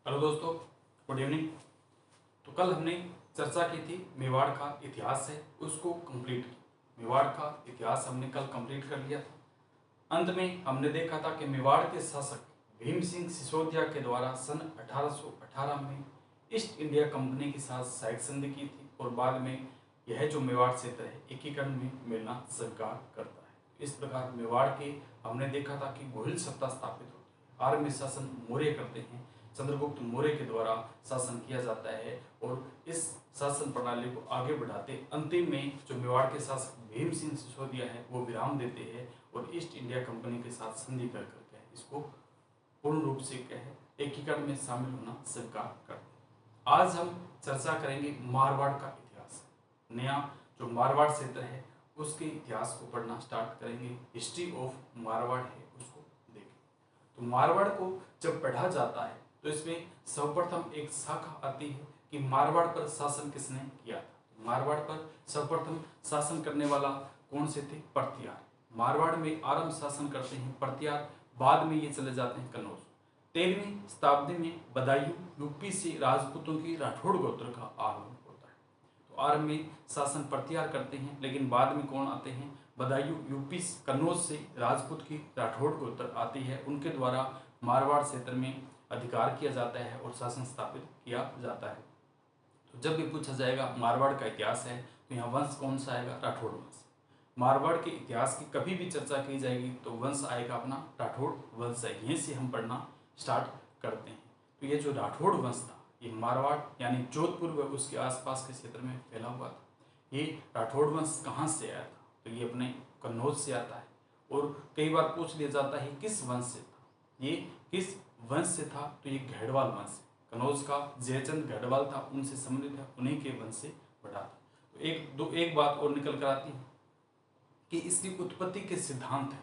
Hello दोस्तों, good evening. तो कल हमने चर्चा की थी मेवाड़ का इतिहास है उसको कंप्लीट किया। मेवाड़ का इतिहास हमने कल कंप्लीट कर लिया था। अंत में हमने देखा था कि मेवाड़ के शासक भीम सिंह सिसोदिया के द्वारा सन 1818 में ईस्ट इंडिया कंपनी के साथ सहायक संधि की थी और बाद में यह जो मेवाड़ क्षेत्र है एकीकरण में मिलना स्वीकार करता है। इस प्रकार मेवाड़ के हमने देखा था कि गोहिल सत्ता स्थापित होती है, आर्य शासन मौर्य करते हैं, चंद्रगुप्त मौर्य के द्वारा शासन किया जाता है और इस शासन प्रणाली को आगे बढ़ाते अंतिम में जो मेवाड़ के शासक भीम सिंह सिसोदिया है वो विराम देते हैं और ईस्ट इंडिया कंपनी के साथ संधि कर करके इसको पूर्ण रूप से कहे एकीकरण में शामिल होना स्वीकार करते हैं। आज हम चर्चा करेंगे मारवाड़ का इतिहास। नया जो मारवाड़ क्षेत्र है उसके इतिहास को पढ़ना स्टार्ट करेंगे। हिस्ट्री ऑफ मारवाड़ है उसको देखें। तो मारवाड़ को जब पढ़ा जाता है तो इसमें सर्वप्रथम एक शाखा आती है कि मारवाड़ पर शासन किसने किया था। मारवाड़ पर सर्वप्रथम शासन करने वाला कौन से थे? पर्तियार। मारवाड़ में आरंभ शासन करते हैं पर्तियार, बाद में ये चले जाते हैं कन्नौज। 13वीं शताब्दी में बदायूं यूपी से राजपूतों की राठौड़ गोत्र का आरंभ होता है। तो आरंभ में शासन पर्तियार करते हैं, लेकिन बाद में कौन आते हैं? बदायूं यूपी कन्नौज से राजपूत की राठौड़ गोत्र आती है, उनके द्वारा मारवाड़ क्षेत्र में अधिकार किया जाता है और शासन स्थापित किया जाता है। तो जब भी पूछा जाएगा मारवाड़ का इतिहास है तो यहाँ वंश कौन सा आएगा? राठौड़ वंश। मारवाड़ के इतिहास की कभी भी चर्चा की जाएगी तो वंश आएगा अपना राठौड़ वंश है। यहीं से हम पढ़ना स्टार्ट करते हैं। तो ये जो राठौड़ वंश था ये मारवाड़ यानी जोधपुर व उसके आसपास के क्षेत्र में फैला हुआ था। ये राठौड़ वंश कहाँ से आया था? तो ये अपने कन्नौज से आता है और कई बार पूछ लिया जाता है किस वंश से था, ये किस वंश से था? तो ये घेड़वाल वंश है। कन्नौज का जयचंद घेड़वाल था, उनसे संबंधित है, उन्हीं के वंश से बढ़ा था। तो एक बात और निकल कर आती है कि इसकी उत्पत्ति के सिद्धांत है।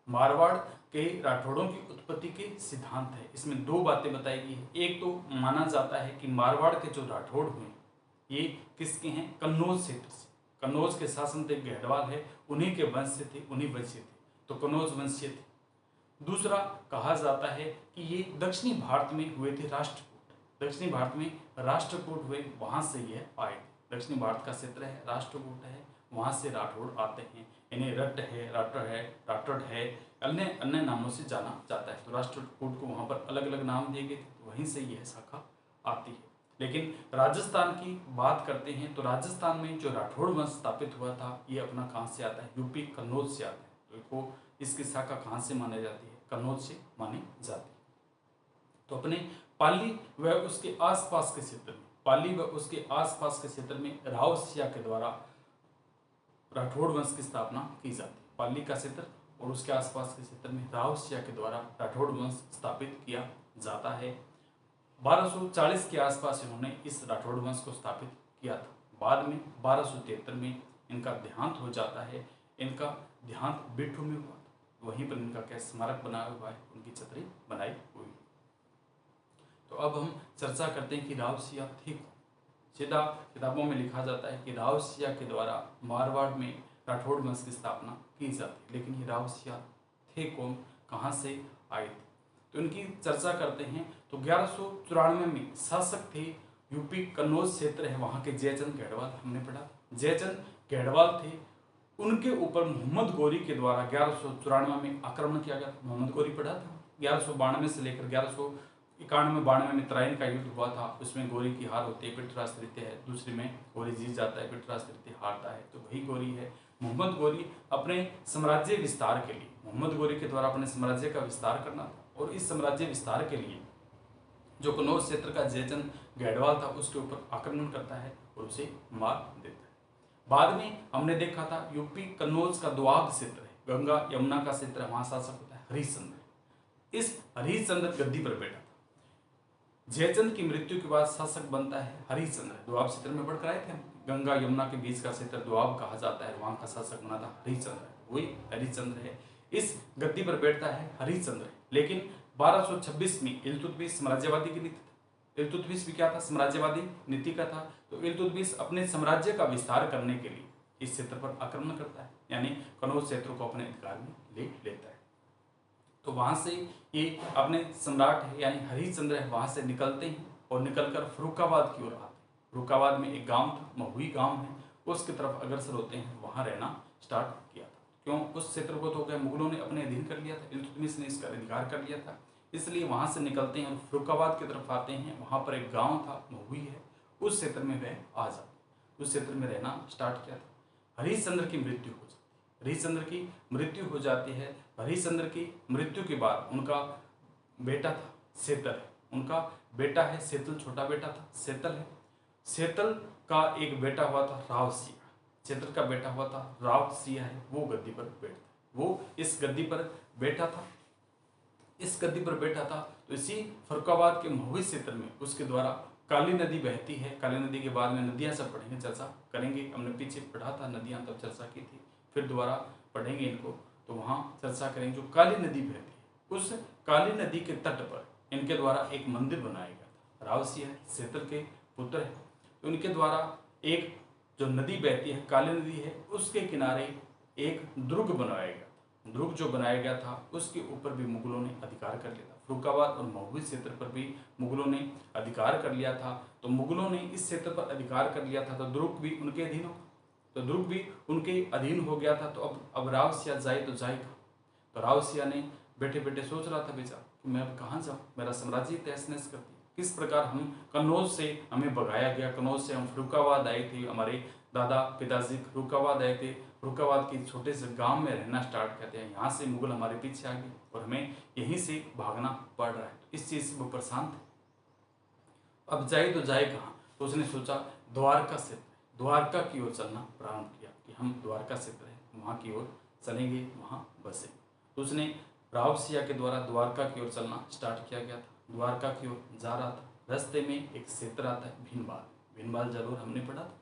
मारवाड़ के राठौड़ों की उत्पत्ति के सिद्धांत है। इसमें दो बातें बताई गई है। एक तो माना जाता है कि मारवाड़ के जो राठौड़ हुए ये किसके हैं? कन्नौज क्षेत्र से। कन्नौज के शासन थे घेड़वाल है, उन्हीं के वंश से थे, उन्हीं वंशीय थे, तो कन्नौज वंशीय थे। दूसरा कहा जाता है कि ये दक्षिणी भारत में हुए थे राष्ट्रकूट। दक्षिणी भारत में राष्ट्रकूट हुए, वहां से ये आए थे। दक्षिणी भारत का क्षेत्र है, राष्ट्रकूट है, वहां से राठौड़ आते हैं। इन्हें रट है, राठौड़ है, अन्य अन्य नामों से जाना जाता है। तो राष्ट्रकूट को वहां पर अलग अलग नाम दिए गए थे, तो वहीं से यह शाखा आती है। लेकिन राजस्थान की बात करते हैं तो राजस्थान में जो राठौड़ वंश स्थापित हुआ था ये अपना कहाँ से आता है? यूपी कन्नौज से आता है। तो इसकी शाखा कहाँ से मानी जाती है? कन्नौज से मानी जाती है। तो अपने पाली व उसके आसपास के क्षेत्र में, पाली व उसके आसपास के क्षेत्र में रावसिया के द्वारा राठौड़ वंश की स्थापना की जाती है। पाली का क्षेत्र और उसके आसपास के क्षेत्र में रावसिया के द्वारा राठौड़ वंश स्थापित किया जाता है। 1240 के आसपास इन्होंने इस राठौड़ वंश को स्थापित किया था। बाद में 1273 में इनका देहांत हो जाता है। इनका देहांत बिट्ठू में हुआ, वहीं पर इनका क्या स्मारक बनाया हुआ है, उनकी छतरी बनाई हुई है। तो अब हम चर्चा करते हैं कि रावसिया थे कौन। सीधा किताबों में लिखा जाता है कि रावसिया के द्वारा मारवाड़ में राठौड़ वंश की स्थापना की जाती है, लेकिन ये रावसिया थे कौन, कहाँ से आए थे? तो इनकी चर्चा करते हैं। तो 1194 में शासक थे यूपी कन्नौज क्षेत्र है, वहाँ के जयचंद घेड़वाल, हमने पढ़ा जयचंद घेड़वाल थे। उनके ऊपर मोहम्मद गोरी के द्वारा 1194 में आक्रमण किया गया। मोहम्मद गोरी पढ़ा था। 1192 से लेकर 1191-92 में तराइन का युद्ध हुआ था, उसमें गोरी की हार होती है, पृथ्वीराज तृतीय है, दूसरे में गोरी जीत जाता है, पृथ्वीराज तृतीय हारता है, तो वही गोरी है। मोहम्मद गोरी अपने साम्राज्य विस्तार के लिए, मोहम्मद गोरी के द्वारा अपने साम्राज्य का विस्तार करना था और इस साम्राज्य विस्तार के लिए जो कन्नौज क्षेत्र का जयचंद घेड़वाल था उसके ऊपर आक्रमण करता है और उसे मार देता है। बाद में हमने देखा था यूपी कन्नौज का दोआब क्षेत्र है, गंगा यमुना का क्षेत्र है, वहां शासक होता है हरिश्चंद्र। इस हरिश्चंद्र गद्दी पर बैठा था। जयचंद की मृत्यु के बाद शासक बनता है हरिश्चंद्र। दोआब क्षेत्र में पढ़कर आए थे हम, गंगा यमुना के बीच का क्षेत्र दोआब कहा जाता है, वहां का शासक बना था हरिश्चंद्र, वही हरिश्चंद्र है। इस गद्दी पर बैठता है हरिश्चंद्र। लेकिन 1226 में इल्तुतमिश साम्राज्यवादी की नीति था। इल्तुतमिश भी क्या था? साम्राज्यवादी नीति का था। तो इल्तुतमिश अपने साम्राज्य का विस्तार करने के लिए इस क्षेत्र पर आक्रमण करता है, यानी कन्नौज क्षेत्र को अपने अधिकार में ले लेता है। तो वहाँ से ये अपने सम्राट है यानी हरिश्चंद्र है वहाँ से निकलते हैं और निकलकर फर्रुखाबाद की ओर आते हैं। फर्रुखाबाद में एक गांव था, महुई गांव है, उसकी तरफ अग्रसर होते हैं, वहाँ रहना स्टार्ट किया था। क्यों? उस क्षेत्र को तो क्या मुगलों ने अपने अधीन कर लिया था, इल्तुतमिश ने इसका अधिकार कर लिया था, इसलिए वहाँ से निकलते हैं और फर्रुखाबाद की तरफ आते हैं। वहाँ पर एक गाँव था, महुई है, उस क्षेत्र में वह आ जाते, उस क्षेत्र में रहना स्टार्ट किया था। हरिश्चंद्र की मृत्यु हो जाती है, हरिश्चंद्र की मृत्यु हो जाती है। हरिश्चंद्र की मृत्यु के बाद उनका बेटा था सेतल, उनका बेटा है सेतल, छोटा बेटा था सेतल है। सेतल का एक बेटा हुआ था राव सिया, सेतल का बेटा हुआ था राव सिया है, वो गद्दी पर बैठा, वो इस गद्दी पर बैठा था, इस गद्दी पर बैठा था। तो इसी फर्रुखाबाद के महुई क्षेत्र में उसके द्वारा काली नदी बहती है। काली नदी के बाद में नदियां सब पढ़ेंगे, चर्चा करेंगे, हमने पीछे पढ़ा था नदियां, तब चर्चा की थी, फिर दोबारा पढ़ेंगे इनको, तो वहाँ चर्चा करेंगे। जो काली नदी बहती है, उस काली नदी के तट पर इनके द्वारा एक मंदिर बनाया गया था। राव सिया सेतल के पुत्र है, तो इनके द्वारा एक जो नदी बहती है, काली नदी है, उसके किनारे एक दुर्ग बनाया गया था। दुर्ग जो बनाया गया था उसके ऊपर भी मुगलों ने अधिकार कर लिया था। फर्रुखाबाद और महुई क्षेत्र पर भी मुगलों ने अधिकार कर लिया था। तो मुगलों ने इस क्षेत्र पर अधिकार कर लिया था, तो दुर्ग भी उनके अधीन होगा, तो दुर्ग भी उनके अधीन हो गया था। तो अब राव सिया जाए तो जाएगा। तो राव सिया ने बैठे बैठे सोच रहा था बेचारा कि मैं अब कहाँ जाऊँ, मेरा साम्राज्य तहस नहस कर दिया, किस प्रकार हम कन्नौज से हमें भगाया गया, कन्नौज से हम फर्रुखाबाद आए थे, हमारे दादा पिताजी फर्रुखाबाद आए थे, फर्रुखाबाद के छोटे से गांव में रहना स्टार्ट करते हैं, यहाँ से मुगल हमारे पीछे आ गए और हमें यहीं से भागना पड़ रहा है। तो इस चीज़ से वो परेशान थे, अब जाए तो जाए कहाँ। तो उसने सोचा द्वारका से, द्वारका की ओर चलना प्रारंभ किया कि हम द्वारका क्षेत्र है वहाँ की ओर चलेंगे, वहाँ बसेंगे। तो उसने राव सिया के द्वारा द्वारका की ओर चलना स्टार्ट किया गया था। द्वारका की ओर जा रहा था, रास्ते में एक क्षेत्र आता है भीनमाल, भीनमाल जरूर हमने पढ़ा था।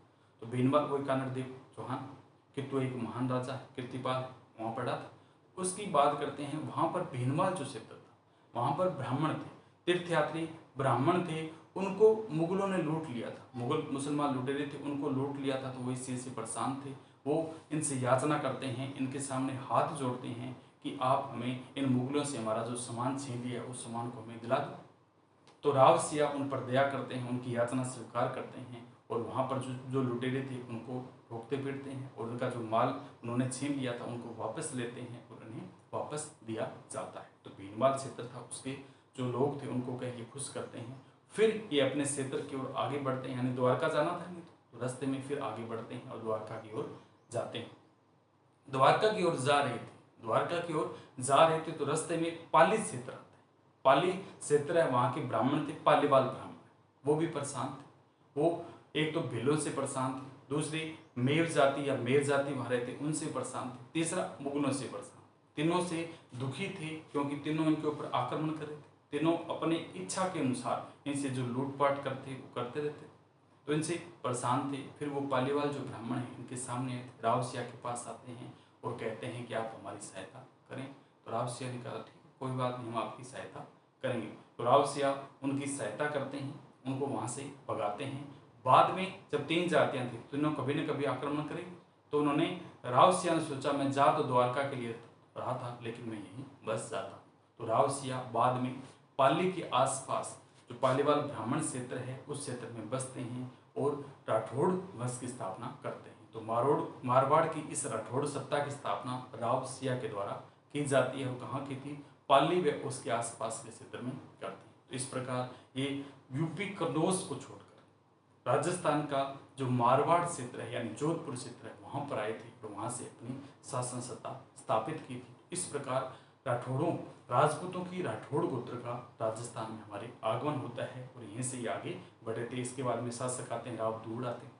तो भीनमाल वो कानरदेव चौहान कितु एक महान राजा है, कीर्तिपाल, वहाँ पढ़ा था। उसकी बात करते हैं, वहाँ पर भीनमाल जो क्षेत्र था, वहाँ पर ब्राह्मण थे, तीर्थयात्री ब्राह्मण थे, उनको मुगलों ने लूट लिया था, मुगल मुसलमान लुटेरे थे, उनको लूट लिया था। तो वो इस चीज़ से परेशान थे, वो इनसे याचना करते हैं, इनके सामने हाथ जोड़ते हैं कि आप हमें इन मुगलों से हमारा जो सामान छीन लिया उस सामान को हमें दिला दो। तो राव सिया उन पर दया करते हैं, उनकी याचना स्वीकार करते हैं और वहाँ पर जो लुटेरे थे उनको रोकते पीटते हैं और उनका जो माल उन्होंने छीन लिया था उनको वापस लेते हैं और उन्हें वापस दिया जाता है। तो भीनमाल क्षेत्र था, उसके जो लोग थे उनको कह के खुश करते हैं। फिर ये अपने क्षेत्र की ओर आगे बढ़ते हैं, यानी द्वारका जाना था नहीं तो रास्ते में फिर आगे बढ़ते हैं और द्वारका की ओर जाते हैं। द्वारका की ओर जा रहे थे, द्वारका की ओर जा रहे थे तो रास्ते में पाली क्षेत्र आता है, पाली क्षेत्र है, वहाँ के ब्राह्मण थे, पालीवाल ब्राह्मण, वो भी परेशान थे। वो एक तो भीलों से परेशान थे, दूसरी मेव जाति या मेर जाति वहाँ रहते उनसे परेशान थे, तीसरा मुगलों से परेशान, तीनों से दुखी थे क्योंकि तीनों इनके ऊपर आक्रमण कर रहे थे, तीनों अपने इच्छा के अनुसार इनसे जो लूटपाट करते वो करते रहते, तो इनसे परेशान थे। फिर वो पालीवाल जो ब्राह्मण हैं इनके सामने राव सिया के पास आते हैं और कहते हैं कि आप हमारी सहायता करें। तो राव सिया ने कहा ठीक है कोई बात नहीं, हम आपकी सहायता करेंगे। तो राव सिया उनकी सहायता करते हैं, उनको वहाँ से भगाते हैं। बाद में जब तीन जातियाँ थी तो इन्होंने कभी न कभी आक्रमण करेंगे, तो उन्होंने राव सिया ने सोचा मैं जा तो द्वारका के लिए रहा था लेकिन मैं यहीं बस जाता। तो राव सिया बाद में पाली के आसपास जो पालीवाल ब्राह्मण क्षेत्र है उस क्षेत्र में बसते हैं और राठौड़ वंश की स्थापना करते हैं। तो मारवाड़ की इस राठौड़ सत्ता की स्थापना राव सिया के द्वारा की जाती है। वो कहाँ की थी? पाली व उसके आसपास के क्षेत्र में करते हैं। तो इस प्रकार ये यूपी कन्नौज को छोड़कर राजस्थान का जो मारवाड़ क्षेत्र है यानी जोधपुर क्षेत्र है वहाँ पर आए थे और वहाँ से अपनी शासन सत्ता स्थापित की थी। इस प्रकार राठौड़ों राजपूतों की राठौड़ गोत्र का राजस्थान में हमारे आगमन होता है और यहीं से ही आगे बढ़े थे। इसके बाद में शासक आते हैं राव धूड़ आते हैं,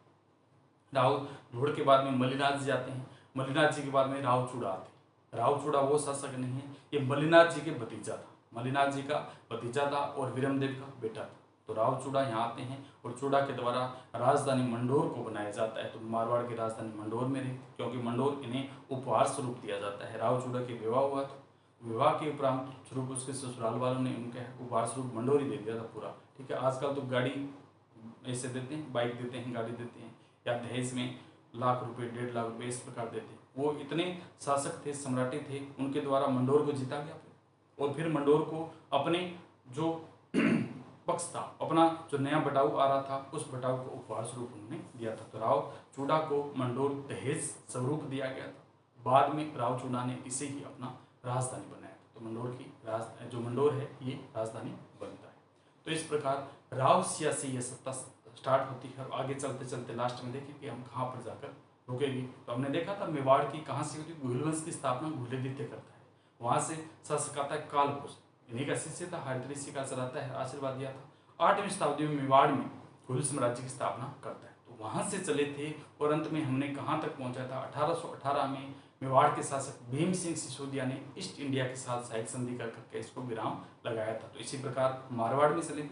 राव धूड़ के बाद में मल्लिनाथ जी आते हैं, मल्लिनाथ जी के बाद में राव चूड़ा आते हैं। राव चूड़ा वो शासक नहीं है, ये मल्लिनाथ जी के भतीजा था, मल्लिनाथ जी का भतीजा था और वीरमदेव का बेटा था। तो राव चूड़ा यहाँ आते हैं और चूड़ा के द्वारा राजधानी मंडोर को बनाया जाता है। तो मारवाड़ की राजधानी मंडोर में रही क्योंकि मंडोर इन्हें उपहार स्वरूप दिया जाता है। राव चूड़ा के विवाह हुआ तो विवाह के उपरांत स्वरूप उसके ससुराल वालों ने उनके उपहार स्वरूप मंडोर ही दे दिया था पूरा। ठीक है, आजकल तो गाड़ी ऐसे देते हैं, बाइक देते हैं, गाड़ी देते हैं या दहेज में लाख रुपए 1.5 लाख रुपए इस प्रकार देते हैं। वो इतने शासक थे, सम्राटे थे, उनके द्वारा मंडोर को जीता गया और फिर मंडोर को अपने जो पक्ष था, अपना जो नया बटाऊ आ रहा था, उस बटाऊ को उपहार स्वरूप उन्होंने दिया था। तो राव चूड़ा को मंडोर दहेज स्वरूप दिया गया था। बाद में राव चूड़ा ने इसे ही अपना राजधानी बनाया। तो मंडोर की जो मंडोर है ये राजधानी बनता है। तो इस प्रकार राव सिया से यह सत्ता स्टार्ट होती है और आगे चलते चलते लास्ट में देखें कि हम कहाँ पर जाकर रुकेगी। तो हमने देखा था मेवाड़ की कहाँ से होती, घुलिल वंश की स्थापना घुलिदित्य करता है, वहाँ से शासक आता है कालभोज, इन्हीं का शिष्य था, हरित ऋषि का चलाता है, आशीर्वाद दिया था। 8वीं शताब्दी में मेवाड़ में घुलिल साम्राज्य की स्थापना करता है। तो वहाँ से चले थे और अंत में हमने कहाँ तक पहुँचा था, 1818 में मेवाड़ के शासक भीम सिंह सिसोदिया ने ईस्ट इंडिया के साथ सहायक संधि करके इसको विराम लगाया था। तो इसी प्रकार मारवाड़ में चले,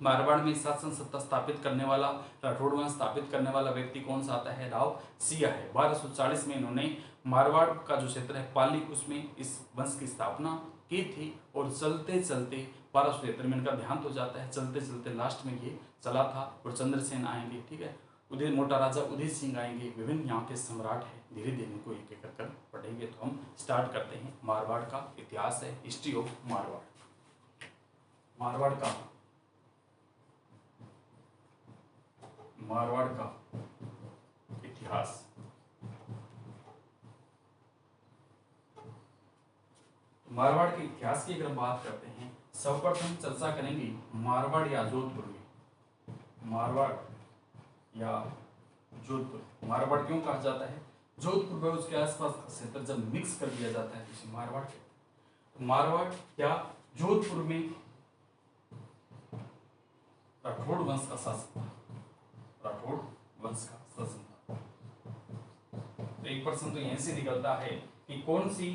मारवाड़ में शासन सत्ता स्थापित करने वाला, राठौड़ वंश स्थापित करने वाला व्यक्ति कौन सा आता है, राव सिया है। 1240 में इन्होंने मारवाड़ का जो क्षेत्र है पाली, उसमें इस वंश की स्थापना की थी और चलते चलते 1273 में इनका देहांत हो जाता है। चलते चलते लास्ट में ये चला था और चंद्रसेन आएंगे, ठीक है, उदय मोटा राजा उदय सिंह आएंगे, विभिन्न यहाँ के सम्राट है, धीरे धीरे इनको एक एक कर पढ़ेंगे। तो हम स्टार्ट करते हैं। मारवाड़ का इतिहास है, हिस्ट्री ऑफ मारवाड़। मारवाड़ का इतिहास। मारवाड़ के इतिहास की अगर बात करते हैं, सर्वप्रथम चर्चा करेंगे मारवाड़ या जोधपुर में। मारवाड़ या जोधपुर, मारवाड़ क्यों कहा जाता है, जोधपुर व उसके आसपास का क्षेत्र जब मिक्स कर दिया जाता है तो इसे मारवाड़ कहते हैं। तो मारवाड़ या जोधपुर में राठौड़ वंश का शासन था, राठौड़ वंश का शासन था। तो एक प्रश्न तो यहीं से निकलता है कि कौन सी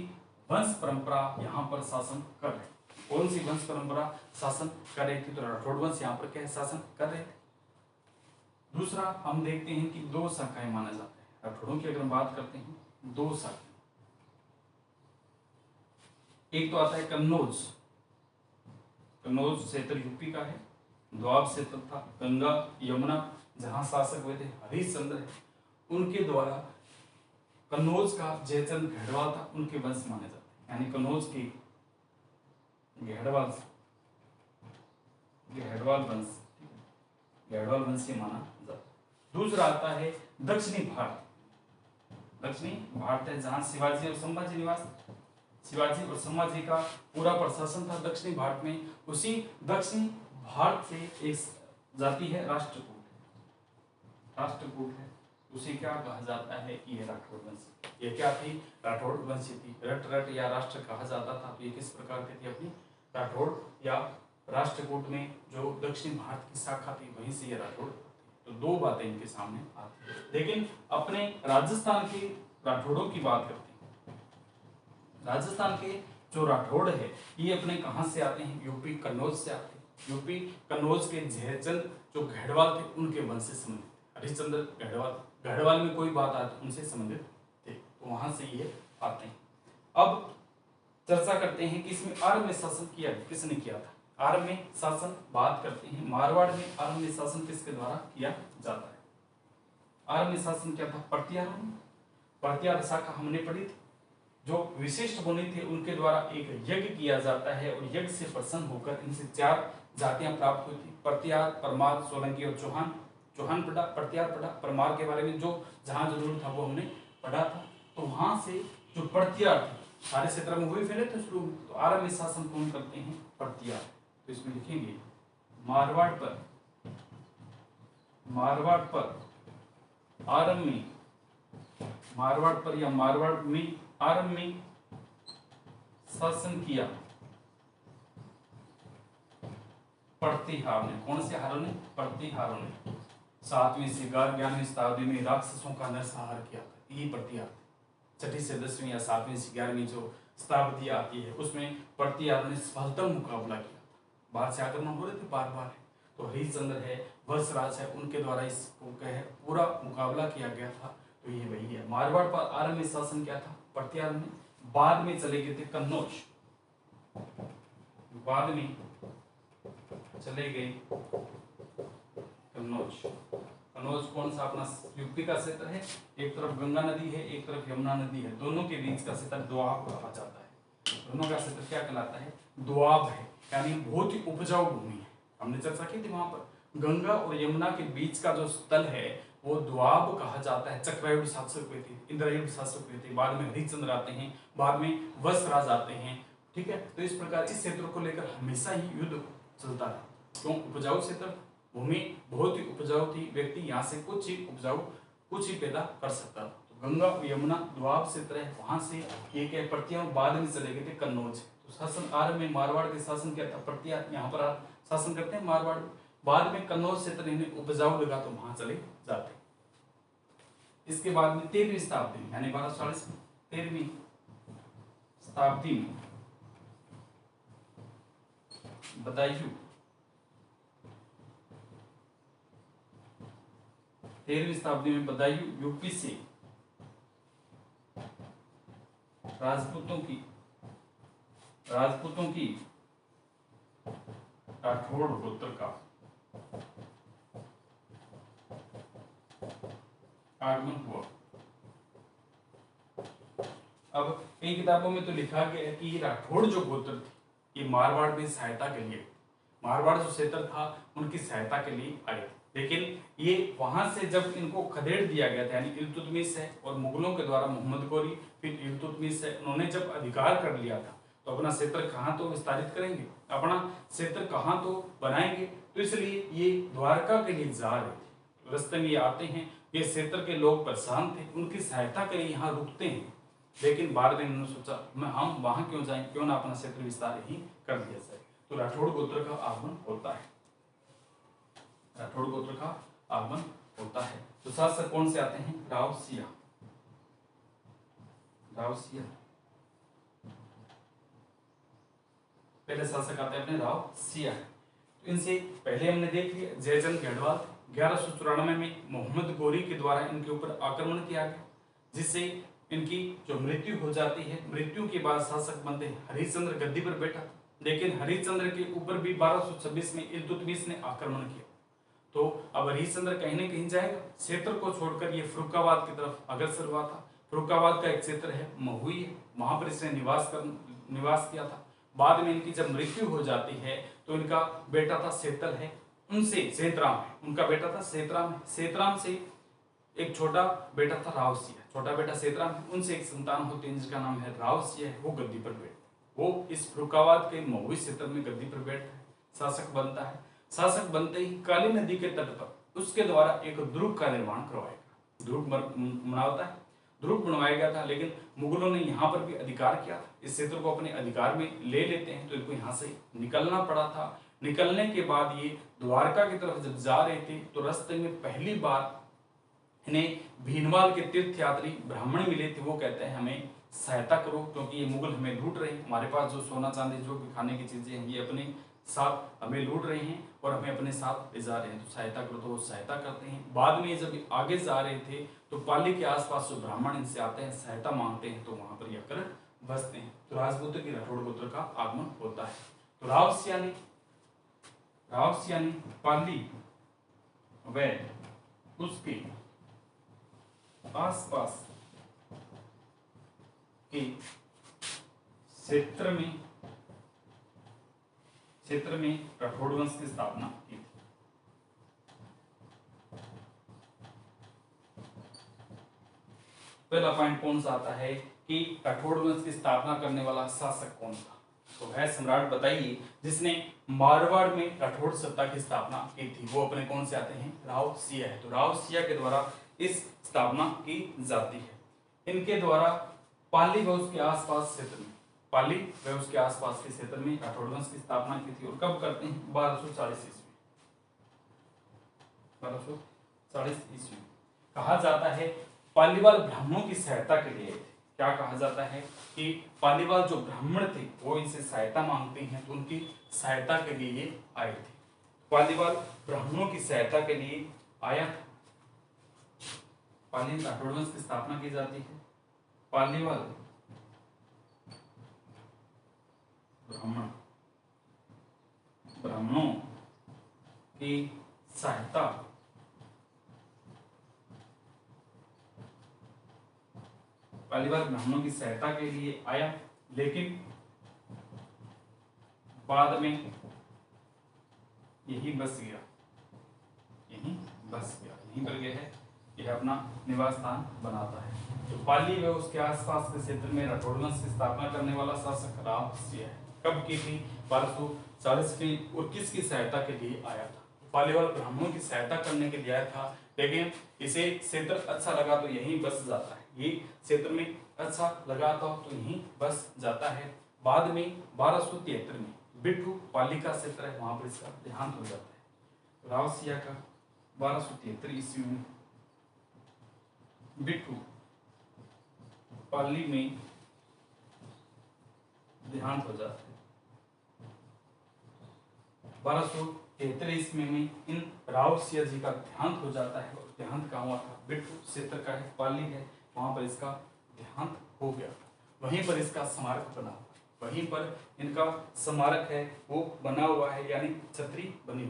वंश परंपरा यहाँ पर शासन कर रही, कौन सी वंश परंपरा शासन कर रही थी। तो राठौड़ वंश यहाँ पर क्या शासन कर रहे थे। दूसरा हम देखते हैं कि दो शाखाएं माना जाता है राठौड़ों की। अगर हम बात करते हैं दो शाखाएं, एक तो आता है कन्नौज, कन्नौज क्षेत्र यूपी का है, दोआब क्षेत्र था, गंगा यमुना जहां शासक हुए थे हरिश्चंद्र, उनके द्वारा कन्नौज का जयचंद घेड़वाल था, उनके वंश माने जाते हैं, यानी कन्नौज के घेड़वाल वंश, घेड़वाल वंश से माना जाता है। दूसरा आता है दक्षिणी भारत, दक्षिणी भारत है जहां शिवाजी और संभाजी निवास, शिवाजी और संभाजी का पूरा प्रशासन था दक्षिणी भारत में। उसी दक्षिणी भारत से एक जाति है राष्ट्रकूट, राष्ट्रकूट है, उसे क्या कहा जाता है कि यह राठौड़ वंशी, ये क्या थी, राठौड़ वंशी थी। रट रट या राष्ट्र कहा जाता था। तो ये किस प्रकार की थी, अपनी राठौड़ या राष्ट्रकूट में जो दक्षिण भारत की शाखा थी वहीं से ये राठौड़। तो दो बातें इनके सामने आती है। लेकिन अपने राजस्थान के राठौड़ों की बात करते हैं, राजस्थान के जो राठौड़ है ये अपने कहाँ से आते हैं, यूपी कन्नौज से आते हैं। यूपी कन्नौज के जयचंद जो घेड़वाल थे उनके वंश से संबंधित, हरिश्चंद्र घेड़वाल, घेड़वाल में कोई बात आती उनसे संबंधित थे, तो वहां से ये आते हैं। अब चर्चा करते हैं कि इसमें आर्य में शासन किया किसने किया था। आर्य में शासन बात करते हैं, मारवाड़ में आर्य में शासन किसके द्वारा किया जाता है। आर्य में शासन क्या था, पर्तियार, पर्तियार शाखा हमने पढ़ी थी। जो विशिष्ट मुनि थे उनके द्वारा एक यज्ञ किया जाता है और यज्ञ से प्रसन्न होकर इनसे 4 जातियां प्राप्त हुई थी, पर्तियार, परमार, सोलंकी और चौहान। चौहान पढ़ा, पर्तियार पढ़ा, परमार के बारे में जो जहां जरूर था वो हमने पढ़ा था। तो वहां से जो पर्तियार थे सारे क्षेत्र में वही फैले थे शुरू में। तो आर्य में शासन कौन करते हैं, पर्तियार। तो इसमें लिखेंगे मारवाड़ पर, मारवाड़ पर आर्य में, मारवाड़ पर या मारवाड़ में आर्य में शासन किया प्रतिहारों ने। कौन से हारों ने, प्रतिहारों ने। 7वीं से 11वीं शताब्दी में राक्षसों का नरसंहार किया था, यही प्रतिहार। 6ठी से 10वीं या 7वीं से 11वीं जो शताब्दी आती है उसमें प्रतिहारों ने सफलतम मुकाबला किया था। बाहर से आक्रमण हो रहे थे बार बार, तो हरिश्चंद्र है, वत्सराज है, उनके द्वारा इसको कहे पूरा मुकाबला किया गया था। तो ये वही है। मारवाड़ पर आर्य में शासन क्या था, पर्तियार ने। बाद में चले गए थे कन्नौज, बाद में चले गए कन्नौज। कन्नौज कौन सा, अपना यूपी का क्षेत्र है। एक तरफ गंगा नदी है, एक तरफ यमुना नदी है, दोनों के बीच का क्षेत्र दोआब कहा जाता है। दोनों का क्षेत्र क्या कहलाता है? दोआब है, यानी बहुत ही उपजाऊ भूमि है। हमने चर्चा की थी वहां पर गंगा और यमुना के बीच का जो स्थल है वो दोआब कहा जाता है। चक्रवायुड़ शासक हुए थे, इंद्रायुड़ शासक हुए थे, बाद में हरिश्चंद्र आते हैं, बाद में वत्सराज आते हैं। ठीक है, तो इस प्रकार इस क्षेत्र को लेकर हमेशा ही युद्ध चलता रहा। क्यों? उपजाऊ क्षेत्र, भूमि बहुत ही उपजाऊ थी, व्यक्ति यहाँ से कुछ ही पैदा कर सकता था। तो गंगा और यमुना दोआब क्षेत्र है, वहां से ये क्या प्रतियां बाद में चले गए थे कन्नौज। तो शासन आरंभ में मारवाड़ के शासन क्या था? प्रतियां यहाँ पर शासन करते हैं मारवाड़, बाद में कन्नौज क्षेत्र इन्हें उपजाऊ लगा तो वहां चले जाते। इसके बाद में 13वीं शताब्दी में, यानी 1240 में, 13वीं शताब्दी में बदायूं, 13वीं शताब्दी में बदायूं यूपी से राजपूतों की राठौड़ गोत्र का आगमन हुआ। अब कई किताबों में तो लिखा गया है कि राठौड़ जो गोत्र थी ये मारवाड़ में सहायता के लिए, मारवाड़ जो क्षेत्र था उनकी सहायता के लिए आए थे। लेकिन ये वहां से जब इनको खदेड़ दिया गया था, यानी इल्तुतमिश है और मुगलों के द्वारा मोहम्मद गोरी फिर इल्तुतमिश है, उन्होंने जब अधिकार कर लिया था तो अपना क्षेत्र कहाँ तो विस्तारित करेंगे, अपना क्षेत्र कहाँ तो बनाएंगे। तो इसलिए ये द्वारका के लिए जा रहे थे। रास्ते में ये आते हैं, ये क्षेत्र के लोग परेशान थे, उनकी सहायता के लिए यहाँ रुकते हैं। लेकिन बाद में उन्होंने सोचा हम वहां क्यों जाएं, क्यों ना अपना क्षेत्र विस्तार ही कर दिया जाए। तो राठौड़ गोत्र का आगमन होता है, राठौड़ गोत्र का आगमन होता है। तो शासक कौन से आते हैं? रावसिया, रावसिया पहले शासक आते हैं अपने रावसिया। तो इनसे पहले हमने देख लिया जयचंद गढ़वाल, 1194 में मोहम्मद गोरी के द्वारा इनके ऊपर आक्रमण किया गया, जिससे इनकी जो मृत्यु हो जाती है। मृत्यु के बाद शासक बनते हरिश्चंद्र गद्दी पर बैठा, लेकिन हरिश्चंद्र के ऊपर भी 1226 में इल्तुतमिश ने आक्रमण किया। तो अब हरिश्चंद्र कहीं ना कहीं जाएगा, क्षेत्र को छोड़कर ये फर्रुखाबाद की तरफ अग्रसर हुआ था। फर्रुखाबाद का एक क्षेत्र है महुई, वहां पर इसने निवास किया था। बाद में इनकी जब मृत्यु हो जाती है तो इनका बेटा था सेतल है, उनसे सेतराम है, उनका बेटा था सेतराम है। सेतराम से एक छोटा बेटा था रावसिया, छोटा बेटा सेतराम है, उनसे एक संतान होती है जिसका नाम है रावसिया है। वो गद्दी पर बैठता है, वो इस फर्रुखाबाद के महुई क्षेत्र में गद्दी पर बैठता है, शासक बनता है। शासक बनते ही काली नदी के तट पर उसके द्वारा एक दुर्ग का निर्माण करवाएगा। दुर्ग बनाता है, दुर्ग बनवाया गया था, लेकिन मुगलों ने यहाँ पर भी अधिकार किया था, इस क्षेत्र को अपने अधिकार में ले लेते हैं, तो इनको यहाँ से निकलना पड़ा था। निकलने के बाद ये द्वारका की तरफ जब जा रहे थे तो रास्ते में पहली बार इन्हें भीनमाल के तीर्थयात्री ब्राह्मण मिले थे। वो कहते हैं हमें सहायता करो, क्योंकि ये मुगल हमें लूट रहे हैं, हमारे पास जो सोना चांदी जो भी खाने की चीजें हैं ये अपने साथ हमें लूट रहे हैं और हमें अपने साथ ले जा रहे हैं, तो सहायता करो। तो वो सहायता करते हैं। बाद में जब आगे जा रहे थे तो पाली के आसपास जो ब्राह्मण इनसे आते हैं, सहायता मांगते हैं, तो वहां पर आकर बसते हैं। तो राजपूत की राठौड़ गोत्र का आगमन होता है। तो रावसिया ने पाली व उसके आसपास के क्षेत्र में राठौड़ वंश की स्थापना की थी। पहला पॉइंट कौन सा आता है कि राठौड़ वंश की स्थापना करने वाला शासक कौन था? तो है सम्राट बताइए जिसने मारवाड़ में राठौड़ सत्ता की स्थापना की थी। वो अपने कौन से आते हैं? रावसिया है। तो रावसिया के द्वारा इस स्थापना की जाती है। इनके द्वारा पाली व उसके आसपास क्षेत्र में, पाली व उसके आसपास के क्षेत्र में राठौड़ वंश की स्थापना की थी। और कब करते हैं? 1240 ईस्वी। 1240 ईस्वी। कहा जाता है पालीवाल ब्राह्मणों की सहायता के लिए थे। क्या कहा जाता है कि पालीवाल जो ब्राह्मण थे वो इनसे सहायता मांगते हैं, तो उनकी सहायता के लिए ये आए थे। पालीवाल ब्राह्मणों की सहायता के लिए आया था। पाली राठौड़ वंश की स्थापना की जाती है। पालीवाल ब्राह्मणों की सहायता पालीवाल ब्राह्मणों की सहायता के लिए आया, लेकिन बाद में यही बस गया, यहीं पर यह है, यह अपना निवास स्थान बनाता है। तो पाली व उसके आसपास के क्षेत्र में राठौड़ वंश की स्थापना करने वाला शासक रावसिया है। कब की थी? 1240 में, और किसकी सहायता के लिए आया था? पालीवाल ब्राह्मणों की सहायता करने के लिए आया था, लेकिन इसे क्षेत्र अच्छा लगा तो यहीं बस जाता है। ये क्षेत्र में अच्छा लगा था तो यहीं बस जाता है। बाद में 1273 में बिट्ठू पाली का क्षेत्र है, वहां पर इसका देहांत हो जाता है। रावसिया का 1273 ईस्वी में बिट्ठू पाली में देहांत हो जाता है। 1273 ईस्वी में इन रावसिया जी का देहांत हो जाता है। और देहांत कहाँ हुआ था? बिट्ठू क्षेत्र का है, पाली है, वहां पर इसका देहांत हो गया। वहीं पर इसका स्मारक बना हुआ है, वहीं पर इनका स्मारक है वो बना हुआ है, यानी छतरी बनी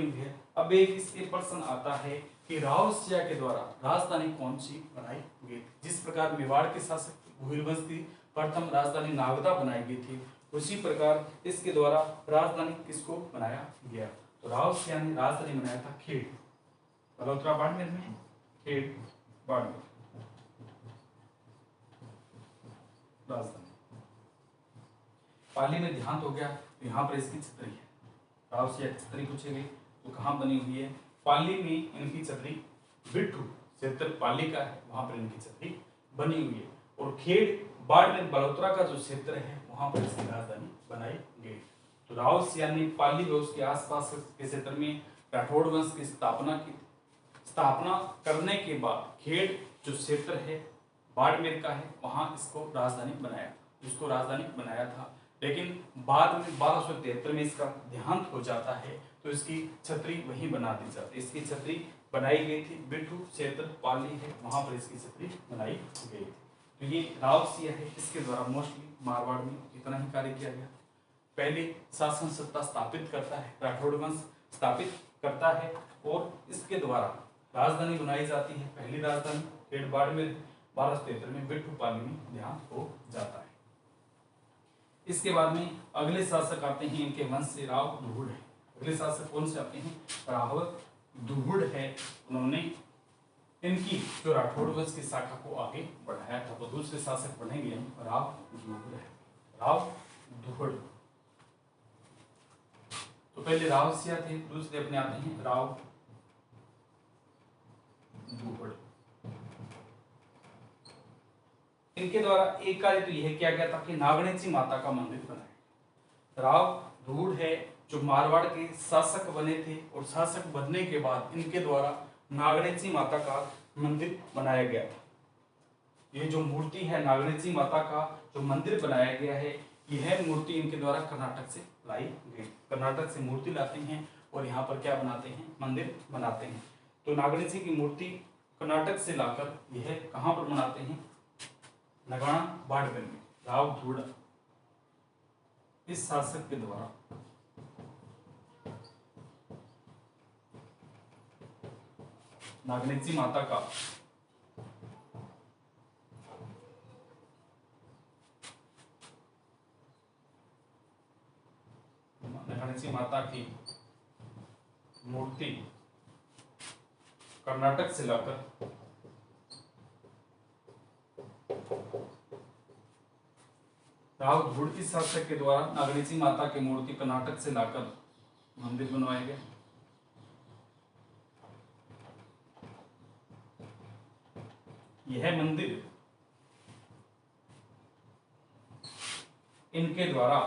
हुई है। अब एक इसके प्रश्न आता है कि रावसिया के द्वारा राजधानी कौन सी बनाई गई थी? जिस प्रकार मेवाड़ के शासक भूरिवंश की प्रथम राजधानी नागदा बनाई गई थी, उसी प्रकार इसके द्वारा राजधानी किसको बनाया गया? तो रावसिया ने राजधानी बनाया था खेड़, बलौतरा बाड़मेर में, खेड़ बाड़मेर राजधानी। पाली में देहांत हो गया तो यहाँ पर इसकी छतरी है। रावसिया की छतरी पूछेगी तो कहाँ बनी हुई है? पाली में इनकी छतरी, बिट्ठू क्षेत्र पाली का है, वहां पर इनकी छतरी बनी हुई है। और खेड़ बाड़मेर बलौतरा का जो क्षेत्र है वहां पर इसकी राजधानी बनाई गई। तो रावसिया ने पाली व उसके आसपास के क्षेत्र में राठौड़ वंश की स्थापना की। स्थापना करने के बाद खेड़ जो क्षेत्र है बाड़मेर का है, वहां इसको राजधानी बनाया था। लेकिन बाद में 1273 में इसका देहांत हो जाता है तो इसकी छतरी वहीं बना दी जाती है। इसकी छतरी बनाई गई थी, बिट्ठू क्षेत्र पाली है, वहां पर इसकी छतरी बनाई गई थी। तो ये रावसिया है, इसके द्वारा मोस्टली मारवाड़ में इतना ही कार्य किया गया। पहले शासन सत्ता स्थापित करता है, राठौड़ वंश स्थापित करता है और इसके द्वारा राजधानी बनाई जाती है। पहली राजधानी खेड़ बाड़मेर, 1273 में बिट्ठू पाली में देहांत हो जाता है। इसके बाद में अगले शासक आते हैं, इनके वंश से राव दुहुड़ है। अगले शासक कौन से आते हैं? राव दुहुड़ है। उन्होंने इनकी जो राठौड़ वंश की शाखा को आगे बढ़ाया था। तो दूसरे शासक बनेंगे हम राव दुहुड़ है, राव दुहुड़। तो पहले रावसिया थे, दूसरे अपने आते हैं राव दुहुड़। इनके द्वारा एक कार्य तो यह किया गया था कि नागणेची माता का मंदिर बनाया। राव दुहुड़ है जो मारवाड़ के शासक बने थे और शासक बनने के बाद इनके द्वारा नागणेची माता का मंदिर बनाया गया था। ये जो मूर्ति है नागणेची माता का जो मंदिर बनाया गया है, यह मूर्ति इनके द्वारा कर्नाटक से लाई गई। कर्नाटक से मूर्ति लाते हैं और यहाँ पर क्या बनाते हैं? मंदिर बनाते हैं। तो नागणेची की मूर्ति कर्नाटक से लाकर यह कहाँ पर बनाते हैं? नगाड़ा बाड़मेर में। राव दुहुड़ इस शासक के द्वारा नागणेची माता का नागणेची माता की मूर्ति कर्नाटक से लाकर राव दुहुड़ इस शासक के द्वारा नागणेची माता की मूर्ति कर्नाटक से लाकर मंदिर बनवाया गया। यह मंदिर इनके द्वारा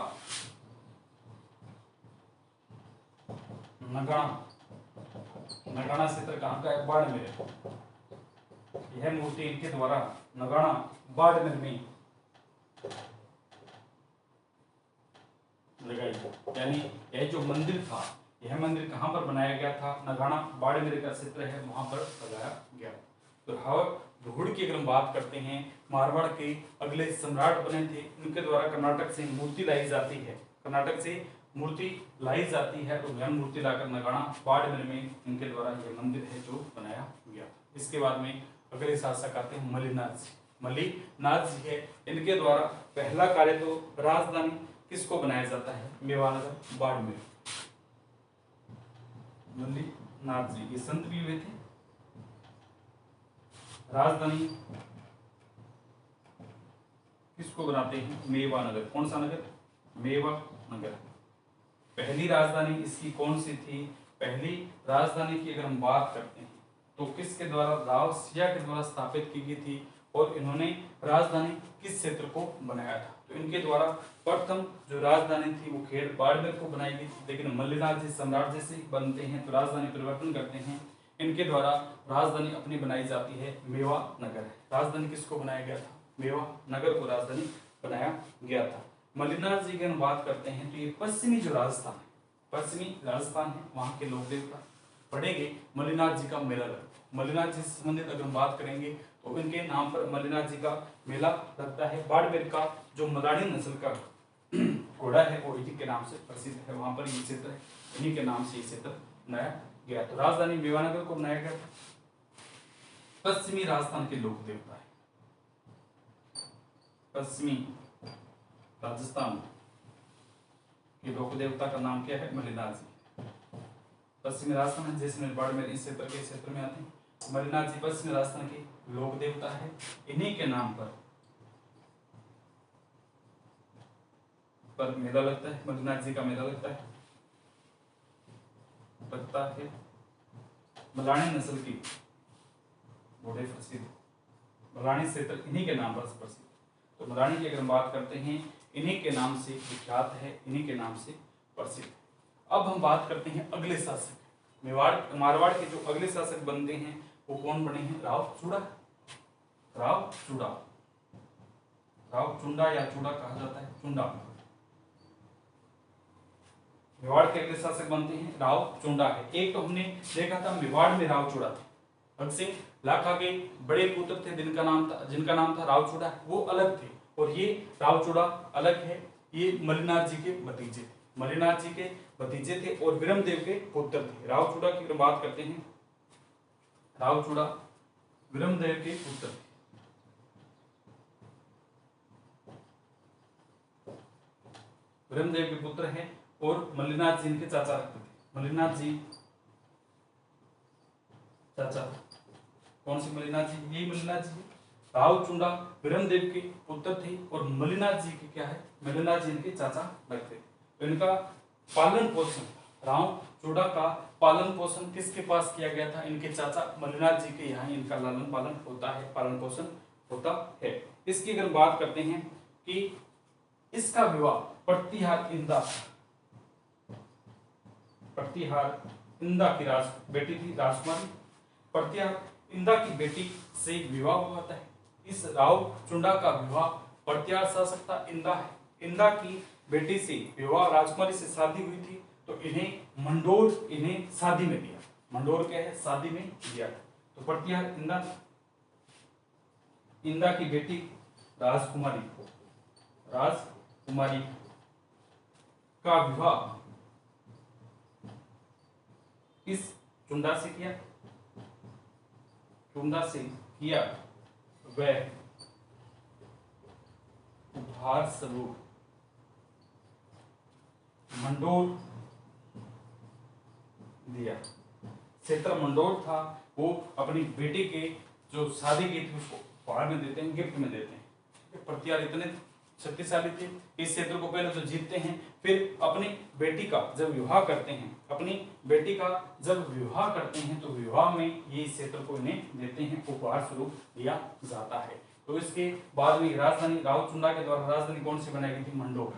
नगाड़ा क्षेत्र कहाँ का है? बाड़मेर। यह मूर्ति इनके द्वारा नगाड़ा बाड़मेर में लगाई। यानी यह जो मंदिर था, यह मंदिर कहाँ पर बनाया गया था? नगाड़ा बाड़मेर का क्षेत्र है, वहां पर लगाया गया। तो राव दुहुड़ की अगर हम बात करते हैं, मारवाड़ के अगले सम्राट बने थे, उनके द्वारा कर्नाटक से मूर्ति लाई जाती है। कर्नाटक से मूर्ति लाई जाती है तो वह मूर्ति लाकर नगाड़ा बाड़मेर में इनके द्वारा यह मंदिर है जो बनाया गया। इसके बाद में अगले शासक आते हैं मल्लिनाथ जी। मल्लिनाथ जी है, इनके द्वारा पहला कार्य तो राजधानी किसको बनाया जाता है? मेवाड़नगर बाड़मेर। मल्लिनाथ जी ये संत भी हुए थे। राजधानी किसको बनाते हैं? मेवानगर। कौन सा नगर? मेवानगर। पहली राजधानी इसकी कौन सी थी? पहली राजधानी की अगर हम बात करते हैं तो किसके द्वारा? राव सिया के द्वारा स्थापित की गई थी। और इन्होंने राजधानी किस क्षेत्र को बनाया था? तो इनके द्वारा प्रथम जो राजधानी थी वो खेड़ बाड़मेर को बनाई गई थी। लेकिन मल्लिनाथ जी सम्राट जैसे बनते हैं तो राजधानी परिवर्तन करते हैं। इनके द्वारा राजधानी अपनी बनाई जाती है मेवानगर। राजधानी किसको बनाया गया था? मेवानगर को राजधानी बनाया गया था। मल्लिनाथ जी की हम बात करते हैं तो ये पश्चिमी जो राजस्थान है, पश्चिमी राजस्थान है, वहां के लोक देवता पढ़ेंगे। मल्लिनाथ जी का मेला लगता है। मल्लिनाथ जी से संबंधित अगर हम बात करेंगे तो इनके नाम पर मल्लिनाथ जी का मेला लगता है। बाड़मेर का जो मलाड़ी नस्ल का घोड़ा है वो इन्हीं के नाम से प्रसिद्ध है। वहां पर ये क्षेत्र है, इन्हीं के नाम से ये क्षेत्र बनाया गया। तो राजधानी मेवानगर को बनाया गया था। पश्चिमी राजस्थान के लोक देवता है, पश्चिमी राजस्थान के लोक देवता का नाम क्या है? मल्लिनाथ जी। पश्चिमी राजस्थान जैसलमेर बाड़मेर इस क्षेत्र के क्षेत्र में आते हैं। मल्लिनाथ जी पश्चिमी राजस्थान के लोक देवता है। इन्हीं के नाम पर मेला लगता है। मल्लिनाथ जी का मेला लगता है। मलानी नस्ल की घोड़े प्रसिद्ध, मलानी क्षेत्र इन्हीं के नाम पर प्रसिद्ध। तो मलानी की अगर हम बात करते हैं इन्हीं के नाम से विख्यात है, इन्हीं के नाम से प्रसिद्ध। अब हम बात करते हैं अगले शासक। मारवाड़ के जो अगले शासक बनते हैं वो कौन बने हैं? राव चूड़ा। राव चुंडा या चूड़ा कहा जाता है, चुंडा। मेवाड़ के अगले शासक बनते हैं राव चुंडा है। एक तो हमने देखा था मेवाड़ में राव चूड़ा थे, भगत सिंह लाखा के बड़े पुत्र थे जिनका नाम था राव चूड़ा, वो अलग थे। और ये राव चूड़ा अलग है। ये मल्लिनाथ जी के भतीजे थे, मल्लिनाथ जी के भतीजे थे और विरमदेव के पुत्र थे। राव चूड़ा की बात करते हैं, राव चूड़ा विरमदेव के पुत्र थे। विरमदेव के पुत्र हैं और मल्लिनाथ जी इनके चाचा लगते थे। मल्लिनाथ जी चाचा, कौन से मल्लिनाथ जी? यही मल्लिनाथ जी। राव चुंडा विरमदेव के पुत्र थे और मल्लिनाथ जी के क्या है? मल्लिनाथ जी इनके चाचा लगते थे। तो इनका पालन पोषण, राव चूड़ा का पालन पोषण किसके पास किया गया था? इनके चाचा मल्लिनाथ जी के यहाँ इनका लालन पालन होता है, पालन पोषण होता है। इसकी अगर बात करते हैं कि इसका विवाह प्रतिहार इंदा की बेटी थी राजकुमारी। प्रतिहार इंदा की बेटी से विवाह हुआ था। इस राव चुंडा का विवाह प्रतिहार शासक था इंदा है। इंदा की बेटी से विवाह, राजकुमारी से शादी हुई थी तो इन्हें मंडोर इन्हें शादी में दिया। मंडोर क्या है? शादी में दिया। तो प्रतिहार इंदा की बेटी राजकुमारी का विवाह इस चुंडा से किया, वह उपहार स्वरूप मंडोर दिया। क्षेत्र मंडोर था, वो अपनी बेटी के जो शादी की थी उसको उपहार में देते हैं, गिफ्ट में देते हैं। प्रतिहार इतने शक्तिशाली थे, इस क्षेत्र को पहले तो जीतते हैं, फिर अपनी बेटी का जब विवाह करते हैं तो विवाह में ये क्षेत्र को इन्हें देते हैं, उपहार स्वरूप दिया जाता है। तो इसके बाद में राजधानी राव चुंडा के द्वारा राजधानी कौन सी बनाई गई थी? मंडोर।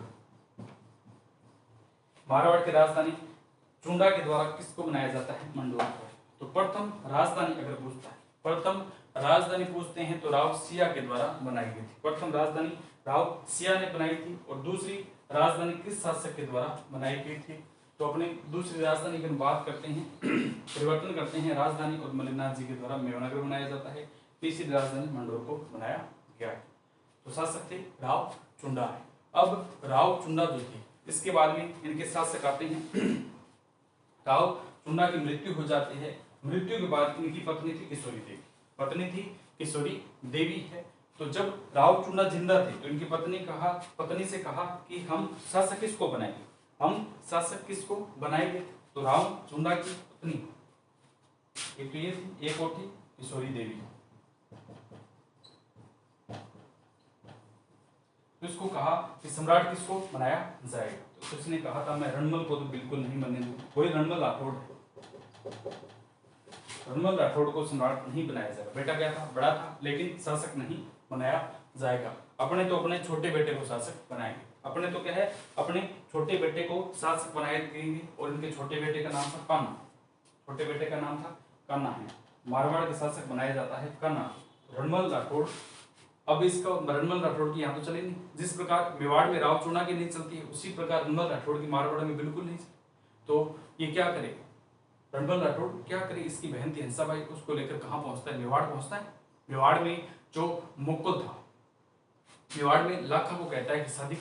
मारवाड़ की राजधानी चुंडा के द्वारा किसको बनाया जाता है? मंडोर को। तो प्रथम राजधानी अगर पूछता है, प्रथम राजधानी पूछते हैं तो राव सिया के द्वारा बनाई गई थी। प्रथम राजधानी राव सिया ने बनाई थी और दूसरी राजधानी किस शासक के द्वारा बनाई गई थी? तो अपने दूसरी राजधानी की बात करते हैं, परिवर्तन करते हैं राजधानी और मल्लिनाथ जी के द्वारा मेवानगर बनाया जाता है। तीसरी राजधानी मंडोर को बनाया गया है। तो शासक थे राव चुंडा है। अब राव चुंडा जो थे इसके बाद में इनके शासक आते हैं। राव चुंडा की मृत्यु हो जाती है। मृत्यु के बाद इनकी पत्नी थी किशोरी देवी, है। तो जब राव चुंडा जिंदा थे तो इनकी पत्नी से कहा कि हम शासक किसको बनाएंगे, हम शासक किसको बनाएंगे। तो राव चुंडा की पत्नी एक तो ये थी, एक और थी किशोरी देवी। तो इसको कहा कि सम्राट किसको बनाया जाएगा। तो उसने कहा था मैं रणमल को तो बिल्कुल नहीं बनने दूंगा, कोई रणमल राठौड़ है, रणमल राठौड़ को सम्राट नहीं बनाया जाएगा। बेटा क्या था, बड़ा था, लेकिन शासक नहीं बनाया जाएगा। अपने तो अपने छोटे बेटे को शासक बनाएंगे, अपने तो क्या है, अपने छोटे बेटे को शासक बनाए देंगे। और इनके छोटे बेटे का नाम था कान्हा, छोटे बेटे का नाम था कान्हा है। मारवाड़ के शासक बनाया जाता है कान्हा, रणमल राठौड़। अब इसका रणमल राठौड़ की यहाँ तो चले नहीं, जिस प्रकार मेवाड़ में राव चूना की नहीं चलती है उसी प्रकार रणमल राठौड़ की मारवाड़ में बिल्कुल नहीं चलती। तो ये क्या करे, रणमल राठौड़ क्या करे, इसकी बहन थी हंसाबाई, उसको लेकर कहाँ पहुंचता है, मेवाड़ पहुंचता है। मेवाड़ में जो मुकुल था, मेवाड़ में लाखा को कहता है कि शादी,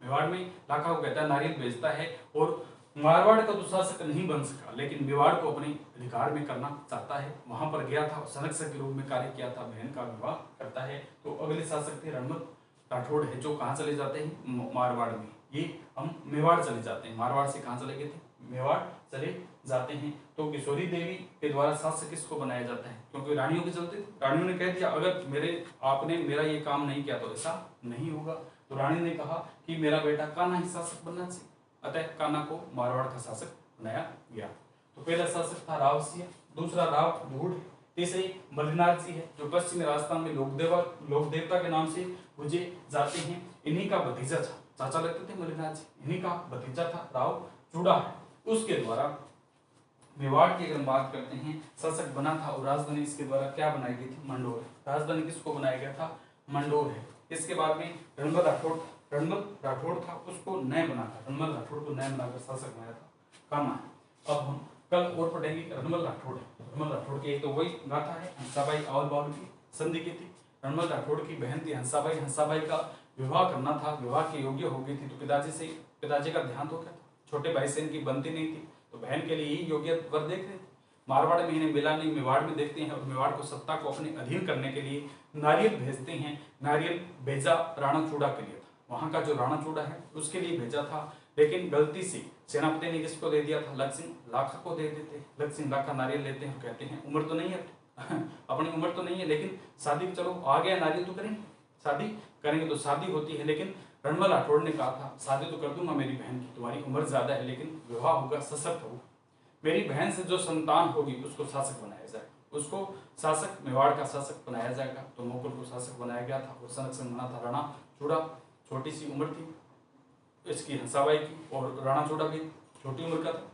मेवाड़ में लाखा को कहता है नारियल भेजता है। और मारवाड़ का तो शासक नहीं बन सका, लेकिन मेवाड़ को अपने अधिकार में करना चाहता है। वहां पर गया था, संरक्षक के रूप में कार्य किया था, बहन का विवाह करता है। तो अगले शासक थे रणमल राठौड़ है, जो कहाँ चले जाते हैं, मारवाड़ में। ये हम मेवाड़ चले जाते हैं, मारवाड़ से कहाँ चले गए थे, मेवाड़ चले जाते हैं। तो किशोरी देवी के द्वारा शासक किसको बनाया जाता है, क्योंकि रानियों के चलते थे, रानियों ने कह दिया अगर आपने मेरा ये काम नहीं किया तो ऐसा नहीं होगा। तो रानी ने कहा कि मेरा बेटा कान्हा ही शासक बनना चाहिए, अतः कान्हा को मारवाड़ का शासक बनाया गया। तो पहला शासक था राव सिंह, दूसरा राव धूड़, तीसरे मल्लिनाथ जी है, जो पश्चिमी राजस्थान में लोक देवता के नाम से पूजे जाते हैं। इन्हीं का भतीजा था, चाचा लगते थे मल्लिनाथ जी, इन्हीं का भतीजा था राव चूड़ा है। उसके द्वारा मेवाड़ की अगर बात करते हैं शासक बना था, और राजधानी इसके द्वारा क्या बनाई गई थी, मंडोर। राजधानी किसको बनाया गया था, मंडोर है। इसके बाद में रणमल राठौड़ था, उसको नए बना था, रणमल राठौड़ को नए बनाकर शासक बनाया था कान्हा। अब हम कल और पढ़ेंगे रणमल राठौड़ की एक तो वही गाथा है, हंसाबाई आवल बावल की संधि की थी। रणमल राठौड़ की बहन थी हंसाबाई, हंसाबाई का विवाह करना था, विवाह के योग्य हो गई थी तो पिताजी का ध्यान हो गया था, छोटे भाई से इनकी बनती नहीं थी, तो बहन के लिए ही योग्य वर देख रहे थे। मारवाड़ में इन्हें मिला नहीं, मेवाड़ में देखते हैं, और मेवाड़ को सत्ता को अपने अधीन करने के लिए नारियल भेजते हैं। नारियल भेजा राणा चूड़ा के लिए था, वहां का जो राणा चूड़ा है उसके लिए भेजा था, लेकिन गलती से सेनापति ने किसको दे दिया था, लक्ष्मण लाखा को दे देते। लक्ष्मण लाखा नारियल लेते हैं, कहते हैं उम्र तो नहीं है अपनी उम्र तो नहीं है, लेकिन शादी चलो आ गया, नारियल तो करेंगे, शादी करेंगे तो शादी होती है। लेकिन रणमल राठौड़ ने कहा था शादी तो कर दूंगा मेरी बहन की, तुम्हारी उम्र ज्यादा है, लेकिन विवाह होगा, सशक्त होगा, मेरी बहन से जो संतान होगी उसको शासक बनाया जाएगा, उसको शासक, मेवाड़ का शासक बनाया जाएगा। तो मुकुल को शासक बनाया गया था, और संरक्षण बना था राणा चूड़ा। छोटी सी उम्र थी इसकी हंसाबाई की, और राणा चूड़ा भी छोटी उम्र का था।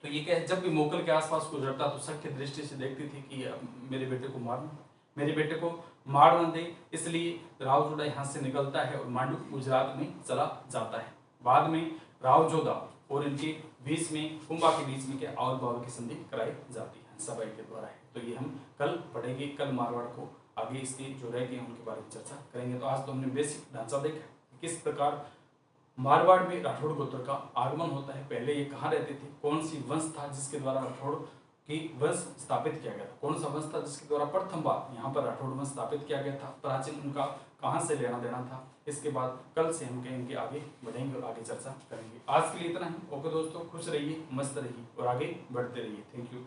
तो ये क्या है, जब भी मुगल के आसपास गुजरता तो शक की दृष्टि से देखती थी कि मेरे बेटे को मारना, मेरे बेटे को मार न दे, इसलिए राव जोधा यहाँ से निकलता है और मांडू गुजरात में चला जाता है। बाद में राव जोधा और इनके बीच में, कुंभा के बीच में क्या आवल बावल की संधि कराई जाती है, हंसाबाई के द्वारा है। तो ये हम कल पढ़ेंगे, कल मारवाड़ को आगे इसके जो रह गए उनके बारे में चर्चा करेंगे। तो आज तो हमने बेसिक ढांचा देखा किस प्रकार मारवाड़ में राठौड़ गोत्र का आगमन होता है, पहले ये कहाँ रहते थे, कौन सी वंश था जिसके द्वारा राठौड़ की वंश स्थापित किया गया था, कौन सा वंश था जिसके द्वारा प्रथम बार यहाँ पर राठौड़ वंश स्थापित किया गया था, प्राचीन उनका कहाँ से लेना देना था। इसके बाद कल से हम इनके आगे बढ़ेंगे और आगे चर्चा करेंगे। आज के लिए इतना ही। ओके दोस्तों, खुश रहिए, मस्त रहिए और आगे बढ़ते रहिए। Thank you.